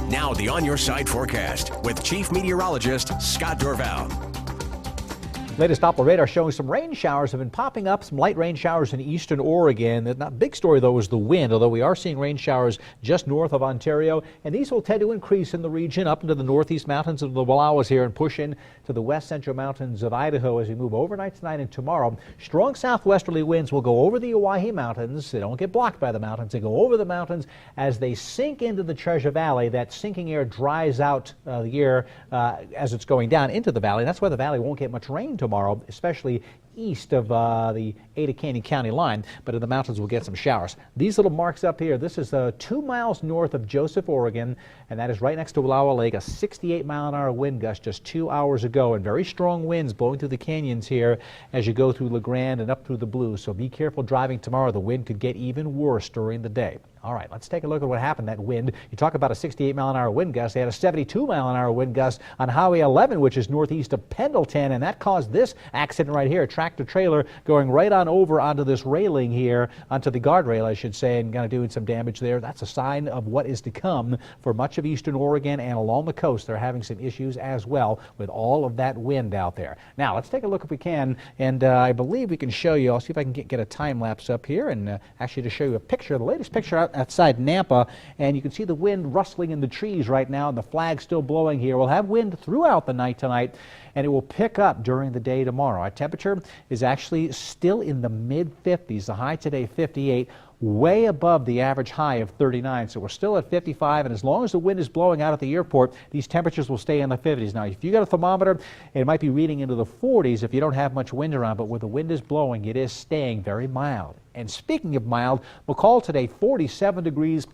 Now the On Your Side forecast with Chief Meteorologist Scott Dorval. Latest Doppler radar showing some rain showers have been popping up, some light rain showers in eastern Oregon. The not big story, though, is the wind, although we are seeing rain showers just north of Ontario. And these will tend to increase in the region up into the northeast mountains of the Wallowas here and push in to the west central mountains of Idaho as we move overnight tonight and tomorrow. Strong southwesterly winds will go over the Owyhee Mountains. They don't get blocked by the mountains. They go over the mountains as they sink into the Treasure Valley. That sinking air dries out the air as it's going down into the valley. That's why the valley won't get much rain tomorrow, especially east of the Ada Canyon County line, but in the mountains we'll get some showers. These little marks up here, this is 2 miles north of Joseph, Oregon, and that is right next to Wallowa Lake, a 68-mile-an-hour wind gust just 2 hours ago, and very strong winds blowing through the canyons here as you go through La Grande and up through the Blues. So be careful driving tomorrow. The wind could get even worse during the day. All right, let's take a look at what happened, that wind. You talk about a 68-mile-an-hour wind gust. They had a 72-mile-an-hour wind gust on Highway 11, which is northeast of Pendleton, and that caused this accident right here. A tractor-trailer going right on over onto this railing here, onto the guardrail, I should say, and kind of doing some damage there. That's a sign of what is to come for much of eastern Oregon and along the coast. They're having some issues as well with all of that wind out there. Now, let's take a look if we can, and I believe we can show you. I'll see if I can get a time lapse up here and actually to show you a picture, the latest picture outside Nampa, and you can see the wind rustling in the trees right now and the flag still blowing here. We'll have wind throughout the night tonight, and it will pick up during the day tomorrow. Our temperature is actually still in the mid-50s. The high today 58, way above the average high of 39. So we're still at 55, and as long as the wind is blowing out at the airport, these temperatures will stay in the 50s. Now, if you got a thermometer, it might be reading into the 40s if you don't have much wind around, but where the wind is blowing, it is staying very mild. And speaking of mild, McCall today 47 degrees.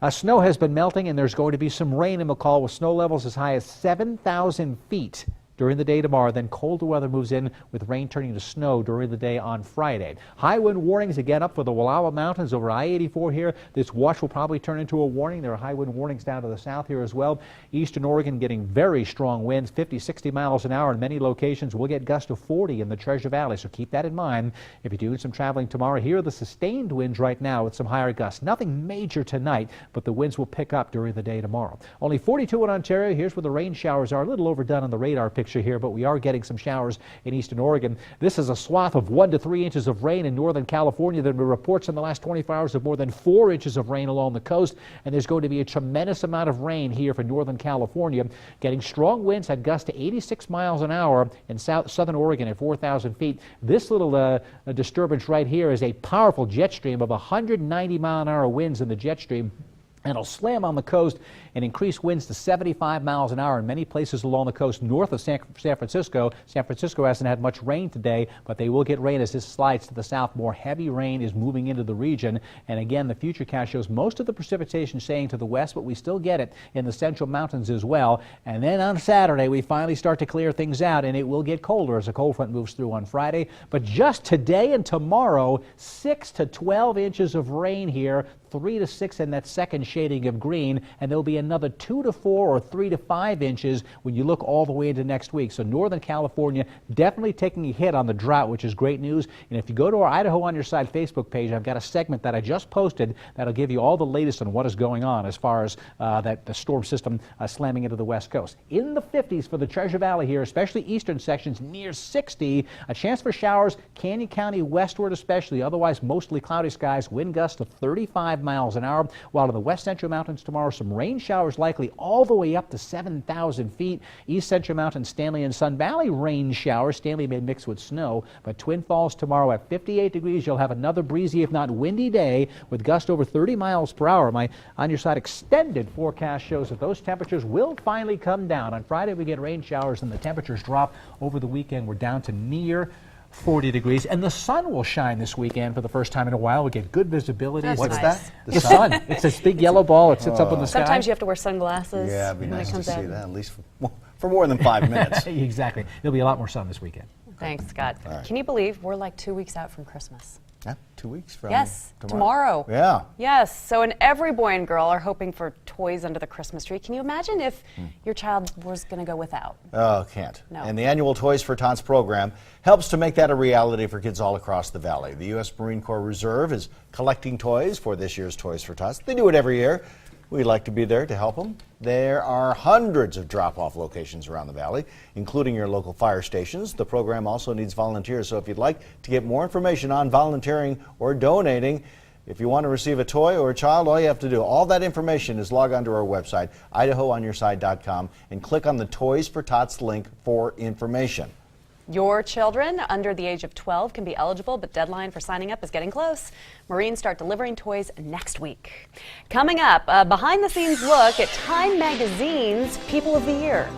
Snow has been melting, and there's going to be some rain in McCall with snow levels as high as 7,000 feet during the day tomorrow. Then colder weather moves in with rain turning to snow during the day on Friday. High wind warnings again up for the Wallowa Mountains over I-84 here. This watch will probably turn into a warning. There are high wind warnings down to the south here as well. Eastern Oregon getting very strong winds, 50, 60 miles an hour in many locations. We'll get gusts of 40 in the Treasure Valley, so keep that in mind if you're doing some traveling tomorrow. Here are the sustained winds right now with some higher gusts. Nothing major tonight, but the winds will pick up during the day tomorrow. Only 42 in Ontario. Here's where the rain showers are. A little overdone on the radar picture here, but we are getting some showers in eastern Oregon. This is a swath of 1 to 3 inches of rain in northern California. There have been reports in the last 24 hours of more than 4 inches of rain along the coast, and there's going to be a tremendous amount of rain here for northern California. Getting strong winds at gusts to 86 miles an hour in southern Oregon at 4,000 feet. This little disturbance right here is a powerful jet stream of 190-mile-an-hour winds in the jet stream. And it'll slam on the coast and increase winds to 75 miles an hour in many places along the coast north of San Francisco. San Francisco hasn't had much rain today, but they will get rain as this slides to the south. More heavy rain is moving into the region. And again, the futurecast shows most of the precipitation staying to the west, but we still get it in the central mountains as well. And then on Saturday, we finally start to clear things out, and it will get colder as a cold front moves through on Friday. But just today and tomorrow, 6 to 12 inches of rain here, 3 to 6 in that second shading of green, and there'll be another 2 to 4 or 3 to 5 inches when you look all the way into next week. So northern California definitely taking a hit on the drought, which is great news. And if you go to our Idaho on Your Side Facebook page, I've got a segment that I just posted that'll give you all the latest on what is going on as far as the storm system slamming into the west coast. In the 50s for the Treasure Valley here, especially eastern sections, near 60. A chance for showers, Canyon County westward especially, otherwise mostly cloudy skies, wind gusts of 35 miles an hour, while to the west central mountains tomorrow, some rain showers likely all the way up to 7,000 feet. East central mountains, Stanley and Sun Valley rain showers. Stanley may mix with snow, but Twin Falls tomorrow at 58 degrees. You'll have another breezy, if not windy day with gusts over 30 miles per hour. My On Your Side extended forecast shows that those temperatures will finally come down. On Friday we get rain showers and the temperatures drop. Over the weekend we're down to near 40 degrees, and the sun will shine this weekend for the first time in a while. We get good visibility. What's nice. that? The sun. It's this big yellow ball. It sits up in the sky. Sometimes you have to wear sunglasses. Yeah, it'd be when nice it to comes see out. that, at least for more than 5 minutes. Exactly. There'll be a lot more sun this weekend. Thanks, Scott. Right. Can you believe we're like 2 weeks out from Christmas? Yeah, 2 weeks from Yes, tomorrow. Yeah. Yes, so and every boy and girl are hoping for toys under the Christmas tree. Can you imagine if your child was going to go without? Oh, can't. No. And the annual Toys for Tots program helps to make that a reality for kids all across the valley. The U.S. Marine Corps Reserve is collecting toys for this year's Toys for Tots. They do it every year. We'd like to be there to help them. There are hundreds of drop-off locations around the valley, including your local fire stations. The program also needs volunteers, so if you'd like to get more information on volunteering or donating, if you want to receive a toy or a child, all you have to do, all that information is log on to our website, IdahoOnYourSide.com, and click on the Toys for Tots link for information. Your children under the age of 12 can be eligible, but deadline for signing up is getting close. Marines start delivering toys next week. Coming up, a behind-the-scenes look at Time Magazine's People of the Year.